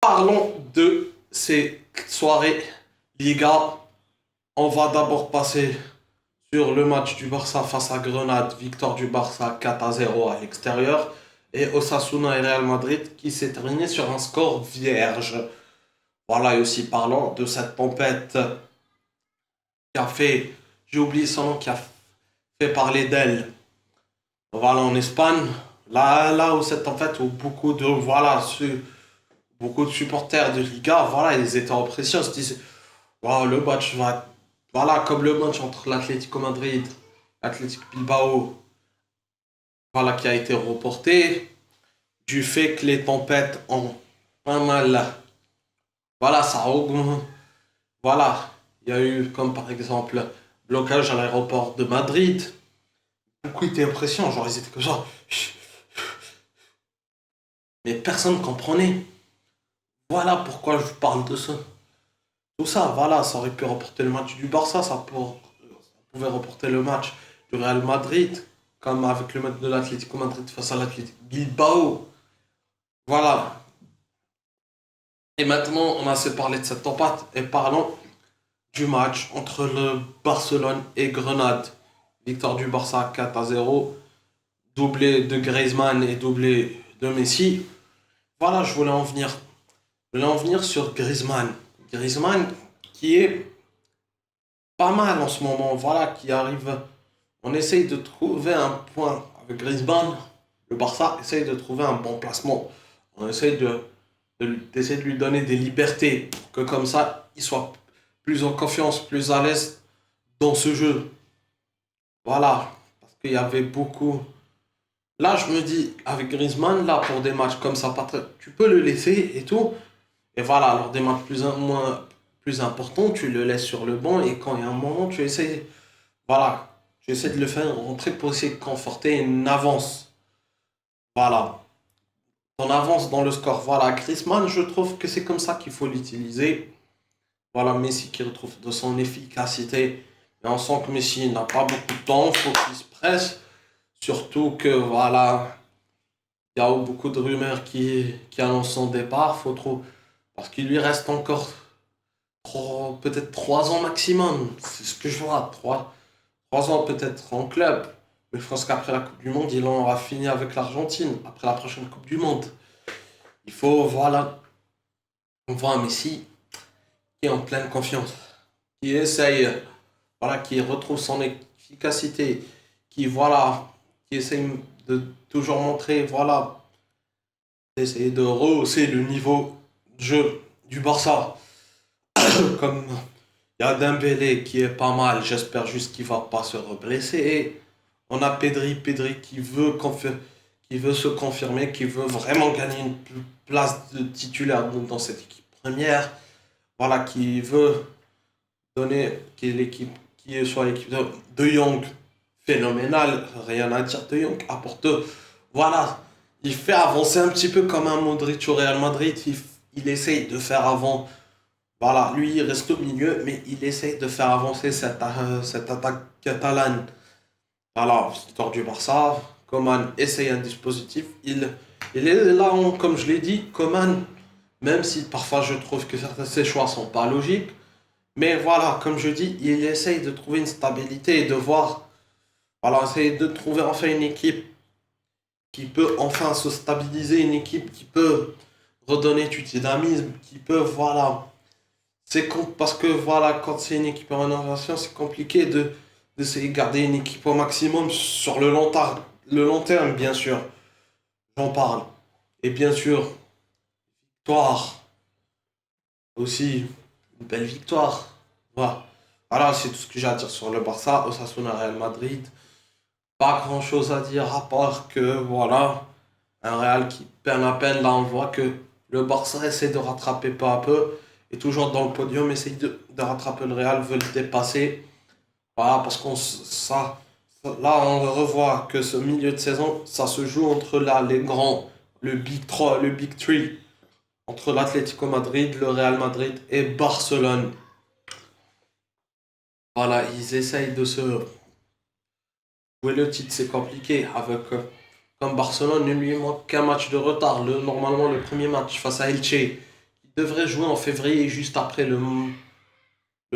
Parlons de ces soirées Liga. On va d'abord passer sur le match du Barça face à Grenade, victoire du Barça 4-0 à l'extérieur, et Osasuna et Real Madrid qui s'est terminé sur un score vierge. Voilà, et aussi parlons de cette tempête qui a fait, j'ai oublié son nom, qui a fait parler d'elle. Voilà, en Espagne, là où cette tempête, où beaucoup de supporters de Liga, voilà, ils étaient en pression, ils se disaient, wow, le match va, voilà, comme le match entre l'Atlético Madrid, l'Athletic Bilbao, voilà, qui a été reporté, du fait que les tempêtes ont pas mal, voilà, ça a augmenté, voilà, il y a eu, comme par exemple, blocage à l'aéroport de Madrid, beaucoup étaient en pression, genre, ils étaient comme ça, mais personne ne comprenait. Voilà pourquoi je vous parle de ça. Tout ça, voilà, ça aurait pu reporter le match du Barça, ça pouvait reporter le match du Real Madrid, comme avec le match de l'Atlético Madrid face à l'Atlético Bilbao. Voilà. Et maintenant, on a assez parlé de cette tempête et parlons du match entre le Barcelone et Grenade. Victoire du Barça 4-0, doublé de Griezmann et doublé de Messi. Voilà, je voulais en venir sur Griezmann. Griezmann qui est pas mal en ce moment, voilà, qui arrive. On essaye de trouver un point avec Griezmann. Le Barça essaye de trouver un bon placement. On essaye d'essayer de lui donner des libertés pour que comme ça, il soit plus en confiance, plus à l'aise dans ce jeu. Voilà, parce qu'il y avait beaucoup. Là, je me dis, avec Griezmann, là, pour des matchs comme ça, tu peux le laisser et tout. Et voilà, alors des matchs plus importants, tu le laisses sur le banc et quand il y a un moment, voilà, tu essaies de le faire rentrer pour essayer de conforter une avance. Voilà, ton avance dans le score. Voilà, Griezmann, je trouve que c'est comme ça qu'il faut l'utiliser. Voilà, Messi qui retrouve de son efficacité. Mais on sent que Messi n'a pas beaucoup de temps, il faut qu'il se presse. Surtout que, voilà, il y a beaucoup de rumeurs qui annoncent son départ. Faut trop, parce qu'il lui reste encore peut-être 3 ans maximum. C'est ce que je vois. 3 ans peut-être en club. Mais je pense qu'après la Coupe du Monde, il en aura fini avec l'Argentine. Après la prochaine Coupe du Monde. Il faut, voilà, on voit un Messi qui est en pleine confiance. Qui essaye, voilà, qui retrouve son efficacité. Qui, voilà, qui essaye de toujours montrer, voilà, d'essayer de rehausser le niveau de jeu du Barça. Comme il y a Dembélé qui est pas mal, j'espère juste qu'il va pas se reblesser. Et on a Pedri qui veut se confirmer, qui veut vraiment gagner une place de titulaire dans cette équipe première. Voilà, qui veut donner, qui soit l'équipe de Jong phénoménal, rien à dire. De Jong apporte, voilà, il fait avancer un petit peu comme un Modric au Real Madrid. Il essaye de faire avant. Voilà, lui, il reste au milieu, mais il essaye de faire avancer cette attaque catalane. Voilà, victoire du Barça. Coman essaye un dispositif. Il est là, comme je l'ai dit, Coman, même si parfois je trouve que certains de ses choix sont pas logiques, mais voilà, comme je dis, il essaye de trouver une stabilité et de voir, voilà, essayer de trouver enfin une équipe qui peut enfin se stabiliser, une équipe qui peut redonner du dynamisme, qui peut, voilà. Parce que voilà, quand c'est une équipe en rénovation, c'est compliqué d'essayer de garder une équipe au maximum sur le long terme, bien sûr. J'en parle. Et bien sûr, victoire. Aussi, une belle victoire. Voilà. Voilà, c'est tout ce que j'ai à dire sur le Barça, Osasuna Real Madrid. Pas grand chose à dire à part que voilà, un Real qui peine à peine. Là, on voit que le Barça essaie de rattraper peu à peu. Et toujours dans le podium, essaye de rattraper le Real, veut le dépasser. Voilà, parce là, on revoit que ce milieu de saison, ça se joue entre là, les grands, le Big 3, le Big 3, entre l'Atlético Madrid, le Real Madrid et Barcelone. Voilà, ils essayent de se jouer le titre, c'est compliqué. Comme Barcelone, il lui manque qu'un match de retard. Normalement, le premier match face à Elche, devrait jouer en février, juste après le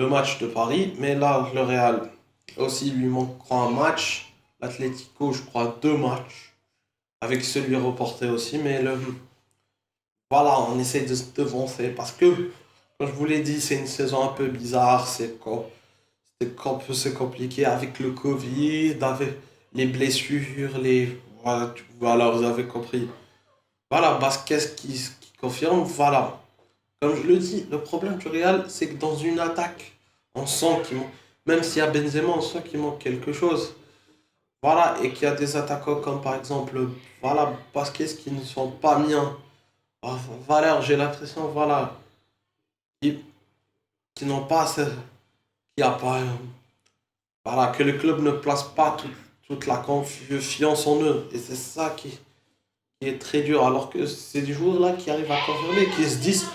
match de Paris. Mais là, le Real aussi lui manquera un match. L'Atlético, je crois, deux matchs. Avec celui reporté aussi. Mais voilà, on essaie de se devancer. Parce que, comme je vous l'ai dit, c'est une saison un peu bizarre. C'est compliqué avec le Covid, avec les blessures, voilà, voilà, vous avez compris. Voilà, Vasquez qui confirme, voilà. Comme je le dis, le problème du Real, c'est que dans une attaque, on sent qu'il manque, même s'il y a Benzema, on sent qu'il manque quelque chose. Voilà, et qu'il y a des attaquants comme par exemple, voilà, Vasquez qui ne sont pas bien. Ah, Valère, j'ai l'impression, voilà, qui, qui n'ont pas, qui a pas, voilà, que le club ne place pas toute la confiance en eux. Et c'est ça qui est très dur. Alors que c'est des joueurs-là qui arrivent à confirmer, qui se disent,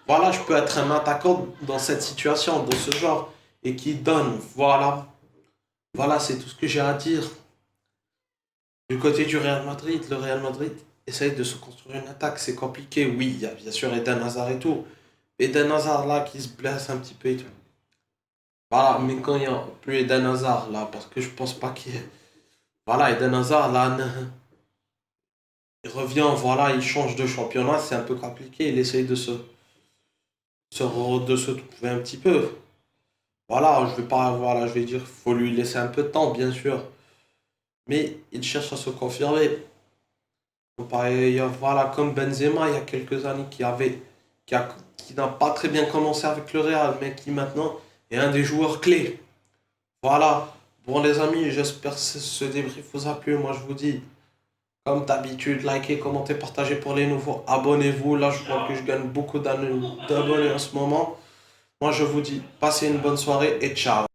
voilà, je peux être un attaquant dans cette situation, dans ce genre, et qui donnent. Voilà, voilà, c'est tout ce que j'ai à dire. Du côté du Real Madrid, le Real Madrid essaye de se construire une attaque. C'est compliqué, oui, il y a bien sûr Eden Hazard et tout. Eden Hazard là qui se blesse un petit peu et tout. Voilà, mais quand il n'y a plus Eden Hazard là, parce que je pense pas qu'il y ait. Voilà, Eden Hazard là, il revient, voilà, il change de championnat, c'est un peu compliqué. Il essaye de se trouver un petit peu. Voilà, je vais pas, voilà, je vais dire, faut lui laisser un peu de temps, bien sûr. Mais il cherche à se confirmer. Pareil, voilà, comme Benzema, il y a quelques années, qui n'a pas très bien commencé avec le Real, mais qui maintenant est un des joueurs clés. Voilà. Bon, les amis, j'espère que ce débrief vous a plu. Moi, je vous dis, comme d'habitude, likez, commentez, partagez pour les nouveaux. Abonnez-vous. Là, je crois que je gagne beaucoup d'abonnés en ce moment. Moi, je vous dis, passez une bonne soirée et ciao.